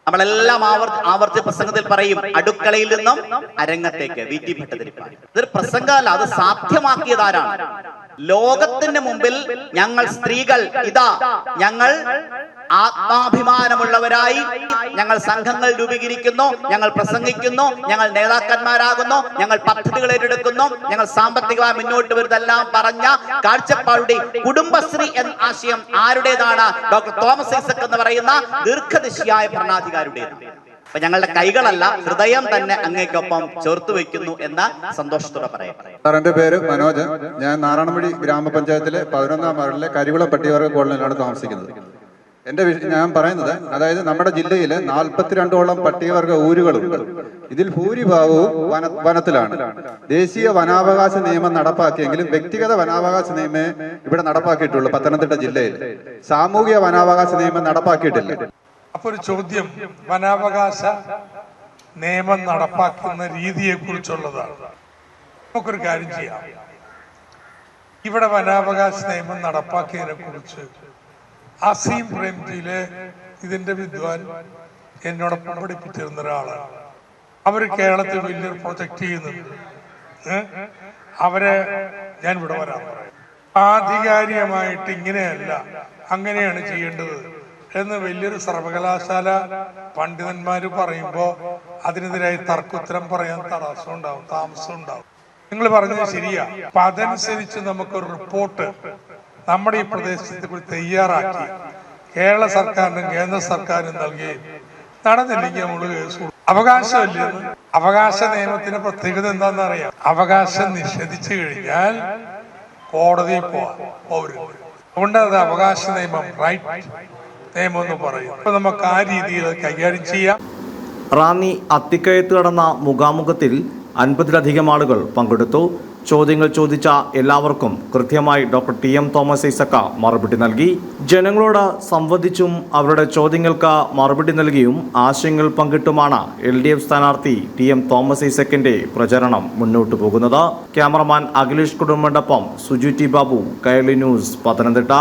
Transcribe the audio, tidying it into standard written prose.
നമ്മളെല്ലാം ആവർത്തി പ്രസംഗത്തിൽ പറയും, അടുക്കളയിൽ നിന്നും അരങ്ങത്തേക്ക്. VT ഭട്ടതിരിപ്പാട് ഇതൊരു പ്രസംഗമല്ല, അത് സാധ്യമാക്കിയതാരാണ്? ലോകത്തിന് മുമ്പിൽ ഞങ്ങൾ സ്ത്രീകൾ ഇതാ, ഞങ്ങൾ ആത്മാഭിമാനമുള്ളവരായി ഞങ്ങൾ സംഘങ്ങൾ രൂപീകരിക്കുന്നു, ഞങ്ങൾ പ്രസംഗിക്കുന്നു, ഞങ്ങൾ നേതാക്കന്മാരാകുന്നു, ഞങ്ങൾ പദ്ധതികൾ ഏറ്റെടുക്കുന്നു, ഞങ്ങൾ സാമ്പത്തികമായി മുന്നോട്ട് വരുന്നതെല്ലാം പറഞ്ഞ കാഴ്ചപ്പാടുടെ കുടുംബശ്രീ എന്ന ആശയം ആരുടേതാണ്? ഡോക്ടർ തോമസ് ഐസക് എന്ന് പറയുന്ന ദീർഘദർശിയായ ഭരണാധികാരിയുടേതാണ്. അപ്പൊ ഞങ്ങളുടെ കൈകളല്ല, ഹൃദയം തന്നെ അങ്ങേക്കൊപ്പം ചേർത്ത് വെക്കുന്നു എന്ന സന്തോഷത്തോടെ പറയാം. എന്റെ പേര് മനോജ്. ഞാൻ നാരായണമുഴി ഗ്രാമപഞ്ചായത്തിലെ 11ാം വാർഡിലെ കരികുളം പട്ടികവർഗ കോളനിയിലാണ് താമസിക്കുന്നത്. ഞാൻ പറയുന്നത്, അതായത് നമ്മുടെ ജില്ലയിൽ 42ഓളം പട്ടികവർഗ ഊരുകളുണ്ട്. ഇതിൽ ഭൂരിഭാഗവും വനത്തിലാണ്. ദേശീയ വനാവകാശ നിയമം നടപ്പാക്കിയെങ്കിലും വ്യക്തിഗത വനാവകാശ നിയമമേ ഇവിടെ നടപ്പാക്കിയിട്ടുള്ളൂ. പത്തനംതിട്ട ജില്ലയിൽ സാമൂഹിക വനാവകാശ നിയമം നടപ്പാക്കിയിട്ടില്ല. അപ്പൊ ഒരു ചോദ്യം, വനാവകാശ നിയമം നടപ്പാക്കുന്ന രീതിയെ കുറിച്ചുള്ളതാണ്. നമുക്കൊരു കാര്യം ചെയ്യാം. ഇവിടെ വനാവകാശ നിയമം നടപ്പാക്കിയതിനെ കുറിച്ച് അസീം പ്രേംജിയിലെ ഇതിന്റെ വിദ്വാൻ എന്നോടൊപ്പം പഠിപ്പിച്ചിരുന്ന ഒരാളാണ്. അവര് കേരളത്തിൽ വലിയൊരു പ്രൊജക്ട് ചെയ്യുന്നുണ്ട്. അവരെ ഞാൻ ഇവിടെ വരാൻ പറയും. ആധികാരികമായിട്ട് ഇങ്ങനെയല്ല, അങ്ങനെയാണ് ചെയ്യേണ്ടത് എന്ന് വലിയൊരു സർവകലാശാല പണ്ഡിതന്മാര് പറയുമ്പോ അതിനെതിരായി തർക്കുത്തരം പറയാൻ തടസ്സം ഉണ്ടാവും, താമസം ഉണ്ടാവും. നിങ്ങൾ പറഞ്ഞത് ശരിയാ. അപ്പൊ അതനുസരിച്ച് നമുക്കൊരു റിപ്പോർട്ട് നമ്മുടെ ഈ പ്രദേശത്തെ കുറിച്ച് തയ്യാറാക്കി കേരള സർക്കാരിനും കേന്ദ്ര സർക്കാരിനും നൽകുകയും നടന്നില്ലെങ്കിൽ നമ്മൾ കേസ്. അവകാശമല്ലെന്ന്. അവകാശ നിയമത്തിന്റെ പ്രത്യേകത എന്താണെന്ന് അറിയാം. അവകാശം നിഷേധിച്ചു കഴിഞ്ഞാൽ കോടതിയിൽ പോരും. അതുകൊണ്ട് അത് അവകാശ നിയമം, റൈറ്റ് നിയമം എന്ന് പറയും. അപ്പൊ നമുക്ക് ആ രീതിയിൽ കൈകാര്യം ചെയ്യാം. റാന്നി അത്തിക്കയത്ത് നടന്ന മുഖാമുഖത്തിൽ 50-ലധികം ആളുകൾ പങ്കെടുത്തു. ചോദ്യങ്ങൾ ചോദിച്ച എല്ലാവർക്കും കൃത്യമായി ഡോക്ടർ TM തോമസ് ഐസക് മറുപടി നൽകി. ജനങ്ങളോട് സംവദിച്ചും അവരുടെ ചോദ്യങ്ങൾക്ക് മറുപടി നൽകിയും ആശയങ്ങൾ പങ്കിട്ടുമാണ് LDF സ്ഥാനാർത്ഥി TM തോമസ് ഐസക്കിന്റെ പ്രചരണം മുന്നോട്ടു പോകുന്നത്. ക്യാമറമാൻ അഖിലേഷ് കുടുംബനൊപ്പം സുജു T ബാബു, കൈരളി ന്യൂസ്, പത്തനംതിട്ട.